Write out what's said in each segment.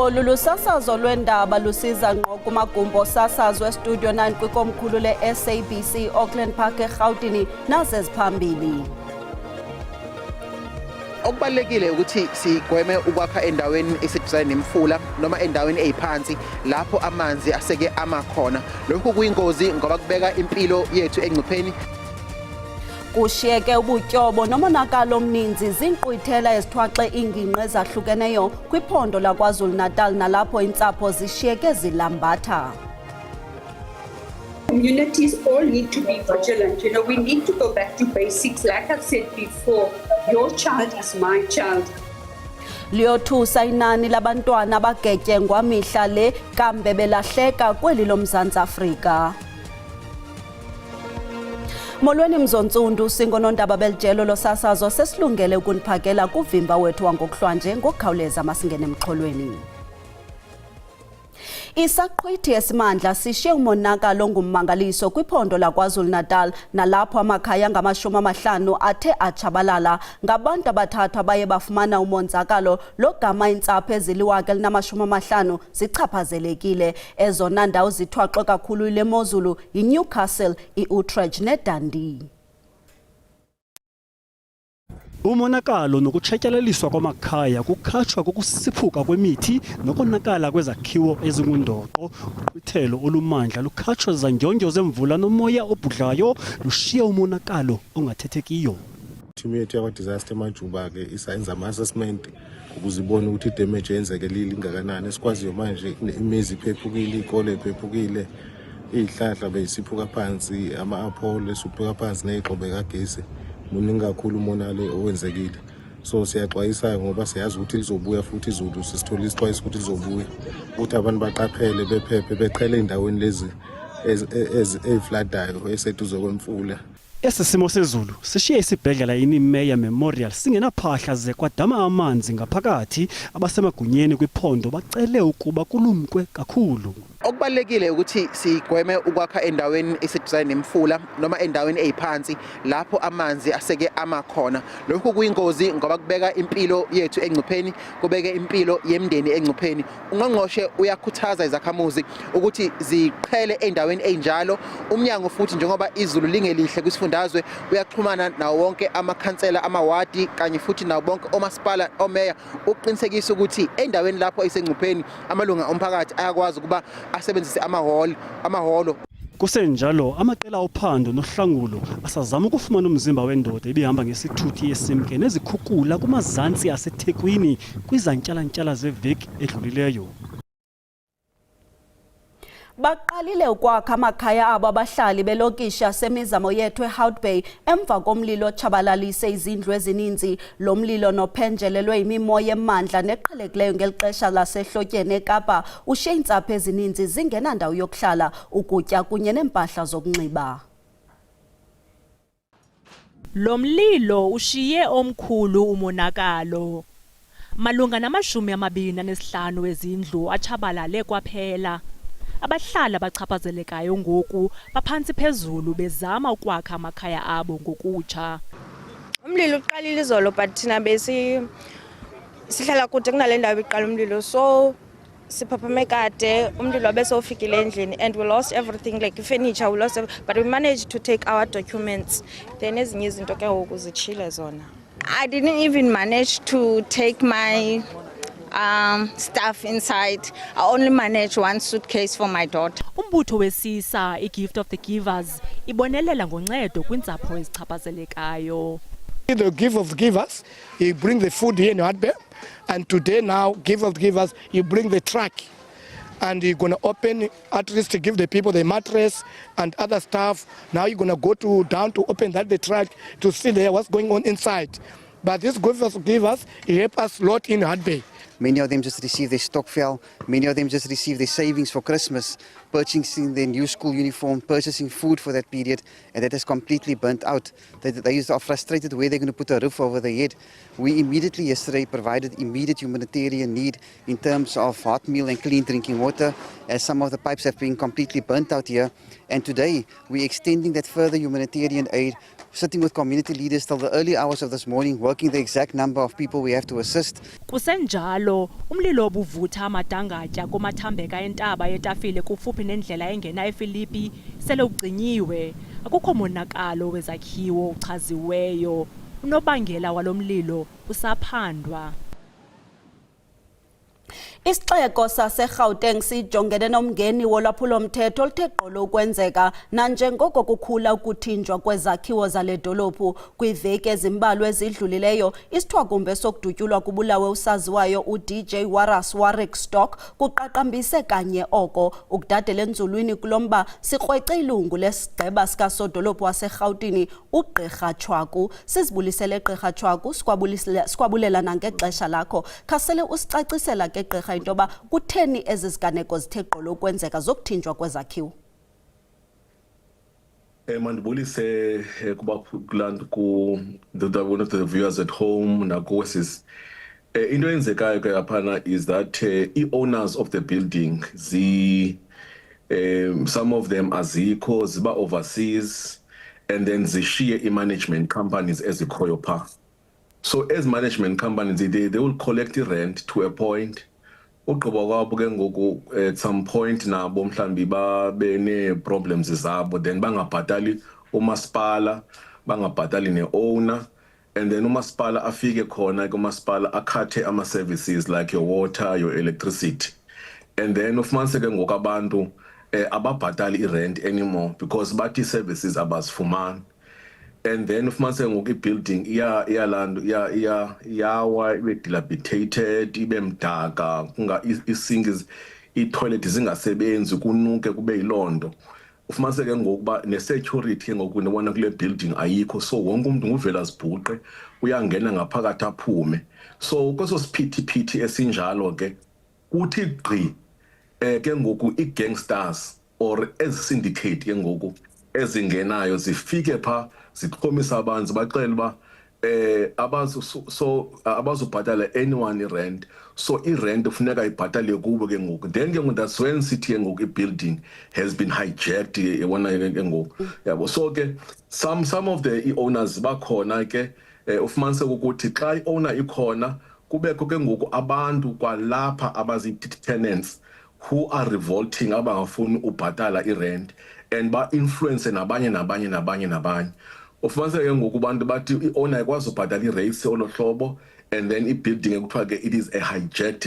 Olu lusasazo lwendaba lusiza ngqo kumagumbi osasazo eStudio 9 kwikomkhulu le-SABC Auckland Park eRhawutini naseziphambili. Okubalekile ukuthi sigweme ukwakha endaweni eseduzane nemfula noma endaweni eziphansi lapho amanzi aseke amakhona. Lokhu kuyingozi ngoba kubeka impilo yethu engcupheni. Kushiyeke ubutyobo nomonakalo omninzi zinqwithela ezithwaxe iingingqi ezahlukeneyo kwiphondo laKwaZulu-Natal nalapho intsapho zishiyeke zilambatha. Communities all need to be vigilant. You know, we need to go back to basics. Like I've said before, your child is my child. Liyothusa inani labantwana abagetyengwa mihla le kambe belahleka kweli loMzantsi Afrika. Molweni Mzontsundu, singonondaba belijelo losasazo sesilungele ukuniphakela kuvimba wethu wangokuhlwanje ngokukhawuleza masingene emxholweni. Isaqhwithi esimandla sishiye umonakalo ongummangaliso kwiphondo laKwaZulu-Natal nalapho amakhaya angama-50 athe atshabalala ngabantu abathathu abaye bafumana umonzakalo logama intsapho ezili-150 zichaphazelekile. Ezona ndawo zithwaxwe kakhulu yile mozulu yiNewcastle, iUtrecht neDundee. Umonakalo nokutshatyaleliswa kwamakhaya kukhatshwa kokusiphuka kwemithi nokonakala kwezakhiwo ezingundoqo. Uqhwithelo olumandla lukhatshwa zandyondyo zemvula nomoya obhudlayo lushiye umonakalo ongathethekiyo. Team yethu yakwa-disaster emajuba ke isayenza ama-assessment ukuze ibone ukuthi idamage yenzekelile ingakanani. Esikwaziyo manje imizi iphephukile, iy'kole iphephukile, iy'hlahla beyisiphuka phansi, ama-apole esiphuka phansi ney'gxobe kagesi. Muningi kakhulu umonakalo owenzekile. So siyaxwayisa ngoba siyazi ukuthi lizobuya futhi izulu, sisithola isixwayiso ukuthi lizobuya. Ukuthi abantu baqaphele, bephephe, beqhele ey'ndaweni lezi ezifladayo eseduze kwemfula. Esi simo sezulu sishiye isibhedlela iNimeya Memorial singenaphahla ze kwadama amanzi ngaphakathi. Abasemagunyeni kwiphondo bacele ukuba kulumkwe kakhulu. Okubalekile ukuthi sigweme ukwakha endaweni eseduzane nemfula noma endaweni eziphansi lapho amanzi aseke amakhona. Lokhu kuyingozi ngoba kubeka impilo yethu engcupheni, kubeke impilo yemndeni engcupheni. Ungqongqoshe uyakhuthaza izakhamuzi ukuthi ziqhele endaweni enjalo. Umnyango futhi njengoba izulu lingelihle kwisifundazwe uyaxhumana nawo wonke amakhansela, amawadi kanye futhi nawo bonke omasipala, omeya uqinisekisa ukuthi endaweni lapho isengcupheni amalunga omphakathi ayakwazi ukuba asebenzise amahholo. Kusenjalo amaqela ophando nohlangulo asazama ukufumana umzimba wendoda ebihamba ngesithuthi esimke nezikhukhula kumazantsi aseThekwini kwizantyalantyala zeveki edlulileyo. Baqalile ukwakha amakhaya abo abahlali belokishi yasemizamo yethu eHout Bay emva komlilo otshabalalise izindlu ezininzi. Lo mlilo nophenjelelwe yimimoya emandla neqhelekileyo ngelixesha lasehlotyeni eKapa ushiye iintsapho ezininzi zingenandawo yokuhlala, ukutya kunye neempahla zokunxiba. Lo mlilo ushiye omkhulu umonakalo. Malunga na-25 wezindlu atshabalale kwaphela. Abahlali abachaphazelekayo ngoku baphantsi phezulu bezama ukwakha amakhaya abo ngokutsha. Umlilo uqalile izolo but thina sihlala kude kunale ndawo iqala umlilo, so siphaphame kade umlilo wabe sowufikile endlini and we lost everything like furniture, we lost but we managed to take our documents. Then ezinye izinto ke ngoku zitshile zona. I didn't even manage to take my stuff inside. I only managed one suitcase for my daughter. Umbutho wesisa iGift of the Givers ibonelela ngoncedo kwintsapho ezichaphazelekayo. The Gift of the Givers, you bring the food here in Hout Bay, and today now Gift of the Givers, you bring the truck and you're going to open at least to give the people the mattress and other stuff. Now you're going to go down to open the truck to see there what's going on inside. But this Gift of the Givers, it help us a lot in Hout Bay. Many of them just received their stokvel. Many of them just received their savings for Christmas, purchasing their new school uniform, purchasing food for that period, and that has completely burnt out. They are frustrated where they're going to put a roof over their head. We immediately yesterday provided immediate humanitarian need in terms of hot meal and clean drinking water, as some of the pipes have been completely burnt out here. And today we're extending that further humanitarian aid, sitting with community leaders till the early hours of this morning, working the exact number of people we have to assist. Kusenjalo kunjalo, umlilo obuvutha amadangatya kumathambeka entaba yetafile kufuphi nendlela engena eFilipi sele ugcinyiwe. Akukho monakalo wezakhiwo uchaziweyo. Unobangela walomlilo usaphandwa. Isixeko saseGauteng sijongene nomngeni wolwaphulo-mthetho oluthe gqolo ukwenzeka nanjengoko kukhula ukuthinjwa kwezakhiwo zale dolophu kwiiveki ezimbalwa ezidlulileyo. Isithwakumbe sokudutyulwa kubulawe usaziwayo uDJ Waras Warwick Stock kuqaqambise kanye oko ukudadela enzulwini kulomba sikrwece ilungu lesigqeba sikasodolophu waseRhawutini uGqirha Chwaku. Sizibulisele Gqirha Chwaku, sikwabulela nangexesha lakho. Khasele usicacisela ke Gqirha intoba kutheni ezi ziganeko zithe gqolo ukwenzeka zokuthinjwa kwezakhiwo. Mandibulise kubaphulayo ku the viewers at home nakuwesis. Into eyenzekayo ke aphana is that owners of the building some of them azikho ziba overseas and then zishiye i-management companies ezikhoyo pha. So as management companies they will collect the rent to a point. Ugqiba kwabo ke ngoku at some point nabo mhlambi babe ne problems zabo then bangabhatali umasipala bangabhatali ne-owner and then umasipala afike khona kumasipala akhathe ama-services like your water, your electricity and then ufumanise ke ngoku abantu ababhatali i-rent anymore because bathi services abazifumani. And then ufumanise ngoku i-building iyalanto iyawa ibe dilapidated ibe mdaka kunga isinki i-toilet zingasebenzi kunuke kube yilondo. Ufumanise ke ngokuba ne-security ngoku nibona kule building ayikho so wonke umuntu nguvela zibhuqe uyangena ngaphakathi aphume. So kweso siphithiphithi esinjalo ke kuthi gqi ke ngoku i-gangsters or ezi-syndicate ke ngoku ezingenayo zifike pha ziqhomisa abantu baxela uba abazubhatala anyone i-rent so i-rent ufuneka ibhatale kubo ke ngoku then ke ngoku that's when sithi ke ngoku i-building has been hijacked yabona ke ngoku yabo. So ke some of the owners bakhona ke ufumanise ukuthi xa i-owner ikhona kubekho ke ngoku abantu kwalapha abazi-tenants who are revolting abangafuni ubhatala i-rent and ba-influence nabanye. Ufumanise ke ngoku abantu bathi i-owner ikwazi ubhatala i-rates olo-hlobo and then i-building ekuthiwa ke it is a hijacked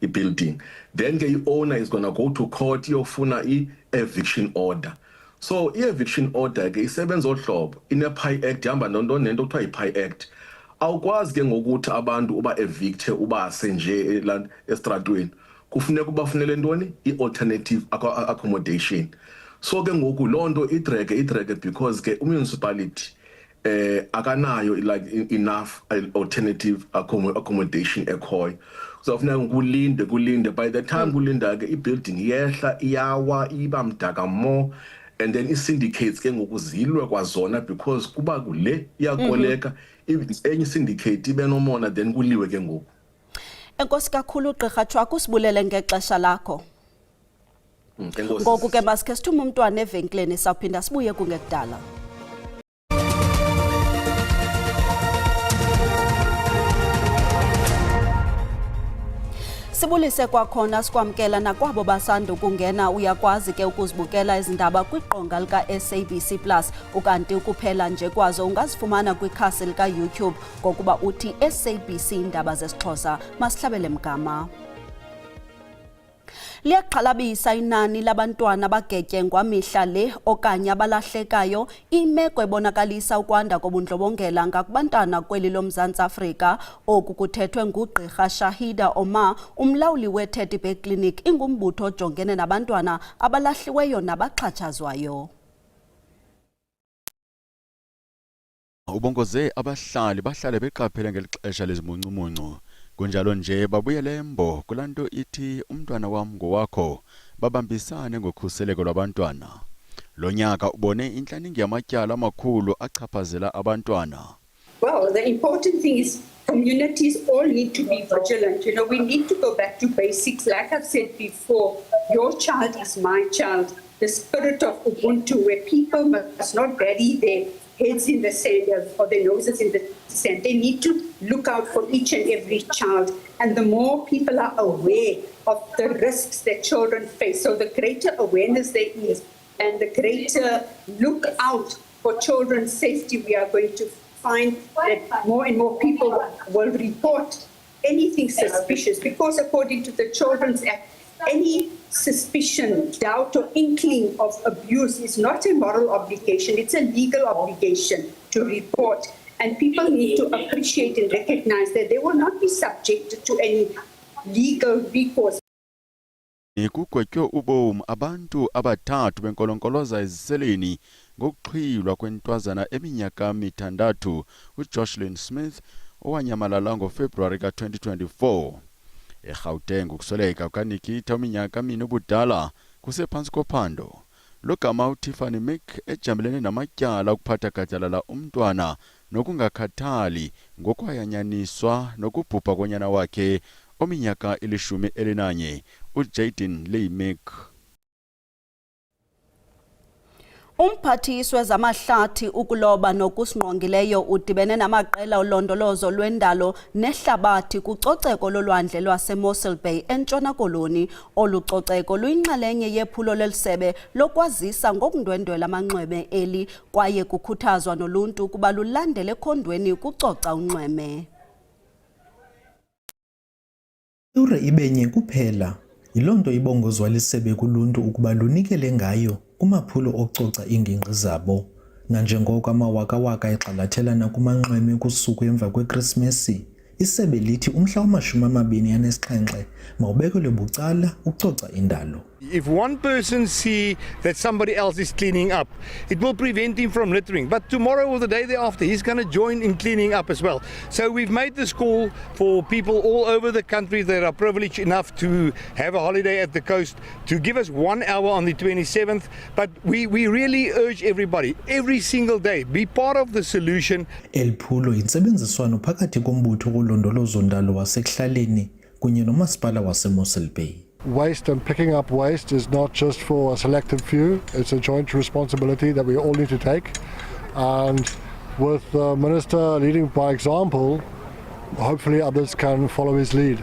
i-building. Then ke i-owner is gonna go to court iyofuna i-eviction order. So i-eviction order ke isebenza ohlobo ine-Pi Act ihamba nento kuthiwa yi-Pi Act. Awukwazi ke ngokuthi abantu uba-evicte ubase nje estratweni kufuneka ubafunele ntoni i-alternative accommodation. So ke ngoku loo nto idrege because ke municipality akanayo like enough alternative accommodation ekhoyo. So kufuneka kulinde by the time kulinda ke i-building yehla iyawa iba mdaka more and then i-syndicates ke ngoku zilwe kwazona because kuba kule iyakoleka enye i-syndicate ibe nomona then kuliwe ke ngoku. Enkosi kakhulu Gqirha Chwaku, usibulele ngexesha lakho. Ngoku ke masikhe sithume umntwana evenkileni sawuphinda sibuye kungekudala. Sibulise kwakhona sikwamkela nakwabo basanda ukungena uyakwazi ke ukuzibukela izindaba kwiqonga lika-SABC Plus ukanti ukuphela nje kwazo ungazifumana kwikhasi lika-YouTube ngokuba uthi SABC Indaba zesiXhosa. Masihlabele mgama. Liyaxhalabisa inani labantwana abagetyengwa mihla le okanye abalahlekayo, imeko ebonakalisa ukwanda kobundlobongela ngakubantwana kweli loMzantsi Afrika. Oku kuthethwe nguGqirha Shahida Omar, umlawuli we-Teddy Bear Clinic, ingumbutho ojongene nabantwana abalahliweyo nabaxhatshazwayo. Ubongoze abahlali bahlale beqaphele ngeli xesha lezimuncumuncu. Kunjalo nje babuyele embo kulanto ithi umntwana wam ngowakho, babambisane ngokhuseleko lwabantwana. Lo nyaka ubone intlaningi yamatyala amakhulu achaphazela abantwana. Well, the important thing is communities all need to be vigilant. You know, we need to go back to basics. Like I've said before, your child is my child. The spirit of Ubuntu, where people must not bury their heads in the sand or their noses in the sand. They need to look out for each and every child. And the more people are aware of the risks that children face, so the greater awareness there is and the greater look out for children's safety, we are going to find that more and more people will report anything suspicious, because according to the Children's Act, any suspicion, doubt or inkling of abuse is not a moral obligation, it's a legal obligation to report. And people need to appreciate and recognize that they will not be subjected to any legal recourse. Kugwetywe ubomi abantu abathathu benkolonkoloza eziseleni ngokuqhilwa kwentwazana eminyaka mithandathu uJocelyn Smith owanyamalala ngoFebruary ka-2024. eGauteng ukusweleka kukaNikita ominyaka mine ubudala kusephansi kophando. Lo gama uTiffany Mick ejamelene namatyala okuphatha gatyalala umntwana nokungakhathali ngokwayanyaniswa nokubhubha konyana wakhe ominyaka 11 uJaden Lee Mick. Umphathiswa wezamahlathi ukuloba nokusingqongileyo udibene namaqela olondolozo lwendalo nehlabathi kucoceko lolwandle lwaseMossel Bay eNtshona Koloni. Olucoceko luyinxalenye yephulo lelisebe lokwazisa ngokundwendwela amanxweme eli kwaye kukhuthazwa noluntu ukuba lulandele ekhondweni ukucoca unxweme. Ure ibenye kuphela yilonto ibongozwa lisebe kuluntu ukuba lunikele ngayo kumaphulo ococa ingingqi zabo, nanjengoko amawakawaka egxalathelana kumanxweme kusuku emva kweKrismesi. Isebe lithi umhla wama-27 mawubekelwe bucala ucoca indalo. If one person see that somebody else is cleaning up, it will prevent him from littering. But tomorrow or the day thereafter, he's going to join in cleaning up as well. So we've made this call for people all over the country that are privileged enough to have a holiday at the coast to give us 1 hour on the 27th. But we really urge everybody, every single day, be part of the solution. El phulo intsebenziswano phakathi kombutho wolondolozo ndalo wasekuhlaleni kunye nomasipala waseMossel Bay. Waste and picking up waste is not just for a selected few, it's a joint responsibility that we all need to take. And with the Minister leading by example, hopefully others can follow his lead.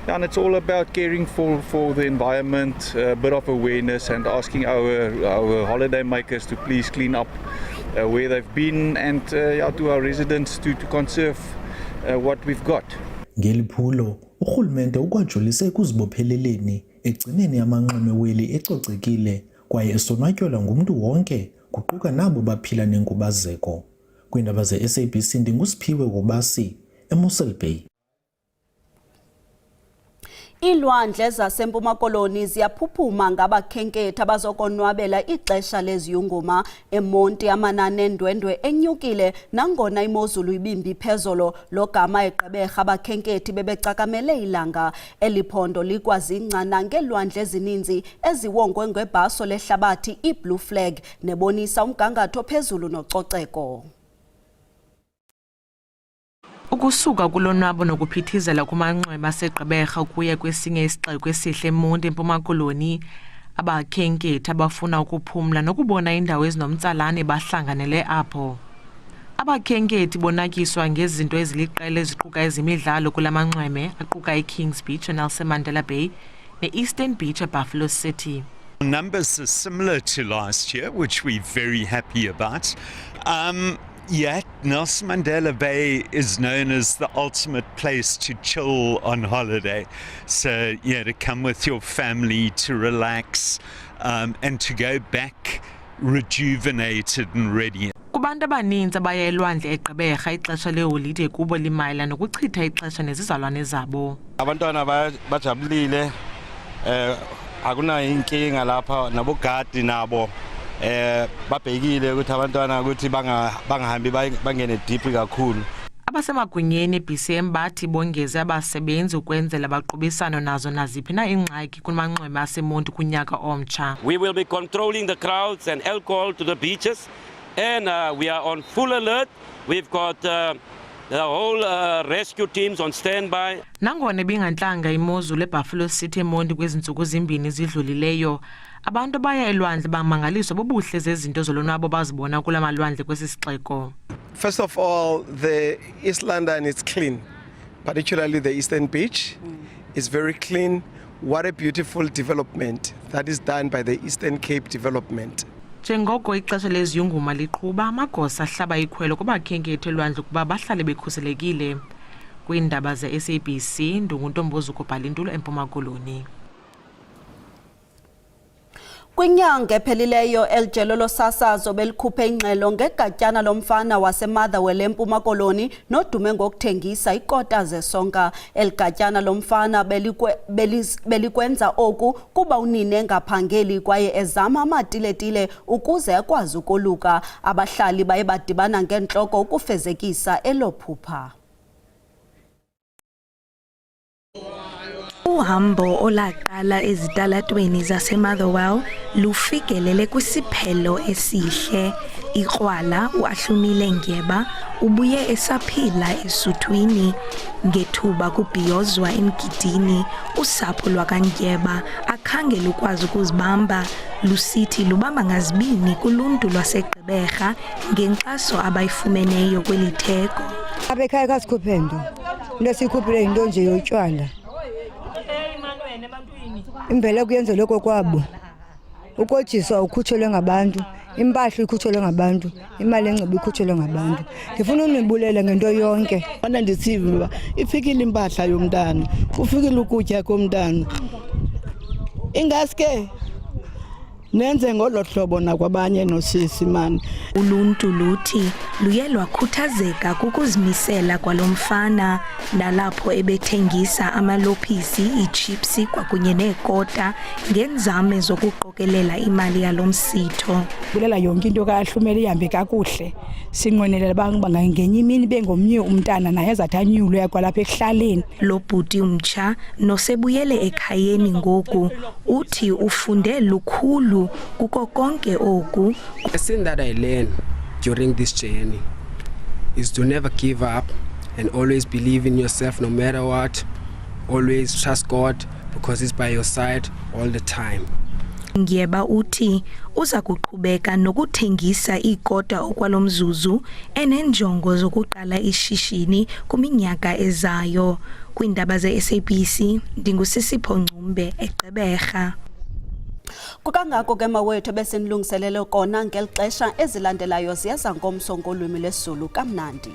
And it's all about caring for the environment, a bit of awareness and asking our holiday makers to please clean up where they've been and to our residents to conserve what we've got. Ngeli phulo urhulumente ukwajolise ekuzibopheleleni egcineni amanxweme weli ecocekile kwaye esonwatyelwa ngumntu wonke kuquka nabo baphila nenkubazeko. Kwiindaba ze-SABC ndinguSiphiwe Wobasi eMossel Bay. Iilwandle zaseMpuma Koloni ziyaphuphuma ngabakhenkethi abazokonwabela ixesha leziyunguma eMonti. Amanani endwendwe enyukile nangona imozulu ibimbi phezolo. Lo gama eGqeberha abakhenkethi bebecakamele ilanga. Eliphondo likwazingca nangeelwandle ezininzi eziwongwe ngebhaso lehlabathi iBlue Flag nebonisa umgangatho phezulu nococeko. Ukusuka kulonwabo nokuphithizela kumanxweme aseGqeberha ukuya kwesinye isixeko esihle eMonti eMpuma Koloni, abakhenkethi abafuna ukuphumla nokubona indawo ezinomtsalane bahlanganele apho. Abakhenkethi bonakiswa ngezinto eziliqela eziquka ezimidlalo kula manxweme aquka iKings Beach eNelson Mandela Bay ne-Eastern Beach eBuffalo City. Numbers are similar to last year, which we're very happy about. Yeah, Nelson Mandela Bay is known as the ultimate place to chill on holiday. So, yeah, to come with your family, to relax, and to go back rejuvenated and ready. Kubantu abaninzi abaya elwandle eGqeberha ixesha leholide kubo limayela nokuchitha ixesha nezizalwane zabo. Abantwana bajabulile, akunayo inkinga lapha, nabogadi nabo babhekile ukuthi abantwana ukuthi bangahambi bangene deep kakhulu. Abasemagunyeni eBCM bathi bongeze abasebenzi ukwenzela baqhubisana nazo naziphi na ingxaki kumanxweme aseMonti kunyaka omtsha. We will be controlling the crowds and alcohol to the beaches, and we are on full alert. We've got the whole rescue teams on standby. Nangona bingantlanga imozulu eBuffalo City eMonti kwezintsuku zimbini zidlulileyo, Abantu baya elwandle bamangaliswa bobuhle zezinto zolonwabo bazibona kula malwandle kwesi sixeko. First of all, the East London is clean, particularly the Eastern Beach. It's very clean. What a beautiful development that is done by the Eastern Cape Development. Njengoko ixesha leziyunguma liqhuba amagosa ahlaba ikhwelo kubakhenkethi elwandle kuba bahlale bekhuselekile. Kwiindaba ze-SABC Ndunguntombozuko Bhalintulo eMpuma Koloni. Kwinyanga ephelileyo elijelo losasazo belikhuphe ingxelo ngegatyana lomfana waseMotherwell eMpuma Koloni nodume ngokuthengisa ikota zesonka. Eligatyana lomfana belikwenza oku kuba unine engaphangeli kwaye ezama amatiletile ukuze akwazi ukoluka. Abahlali baye badibana ngentloko ukufezekisa elophupha. Uhambo olaqala ezitalatweni zaseMotherwell lufikelele kwisiphelo esihle. Ikrwala uAhlumile Ngyeba ubuye esaphila esuthwini. Ngethuba kubhiyozwa emgidini, usapho lwakangyeba akhange lukwazi ukuzibamba. Lusithi lubamba ngazibini kuluntu lwaseGqeberha ngenkxaso abayifumeneyo kweli theko. Abekhaya kasikhuphe nto. Into sikhuphile into nje yotywala. Imbele kuyenza lokho kwabo. Ukojiswa ukhutshelwe ngabantu, impahla ikhutshelwe ngabantu, imali engcebo ikhutshelwe ngabantu. Ngifuna unibulela ngento yonke. Bona ndisiva ifikile impahla yomntana, kufikile ukutya komntana. Ingaske nenze ngolo hlobo nakwabanye nosisi mani. Uluntu luthi luye lwakhuthazeka kukuzimisela kwalomfana nalapho ebethengisa amalophisi, ichipsi kwakunye neekota ngenzame zokuqokelela imali yalomsitho. Bulela yonke into kaHlumile ihambe kakuhle. Sinqwenelela bangenye imini bengomnye umntana naye azathanyulwe yakwalapha ekuhlaleni. Lo bhuti umtsha nosebuyele ekhayeni ngoku uthi ufunde lukhulu kuko konke oku. The lesson that I learned during this journey is to never give up and always believe in yourself no matter what. Always trust God because He's by your side all the time. Ngyeba uthi uza kuqhubeka nokuthengisa ikota okwalomzuzu enenjongo zokuqala ishishini kuminyaka ezayo. Kwiindaba ze-SABC ndingusisipho Ngcumbe eGqeberha. Kukangako ke mawethu besenilungiselele kona ngeli xesha ezilandelayo ziyaza ngomso ngolwimi lesiZulu kamnandi.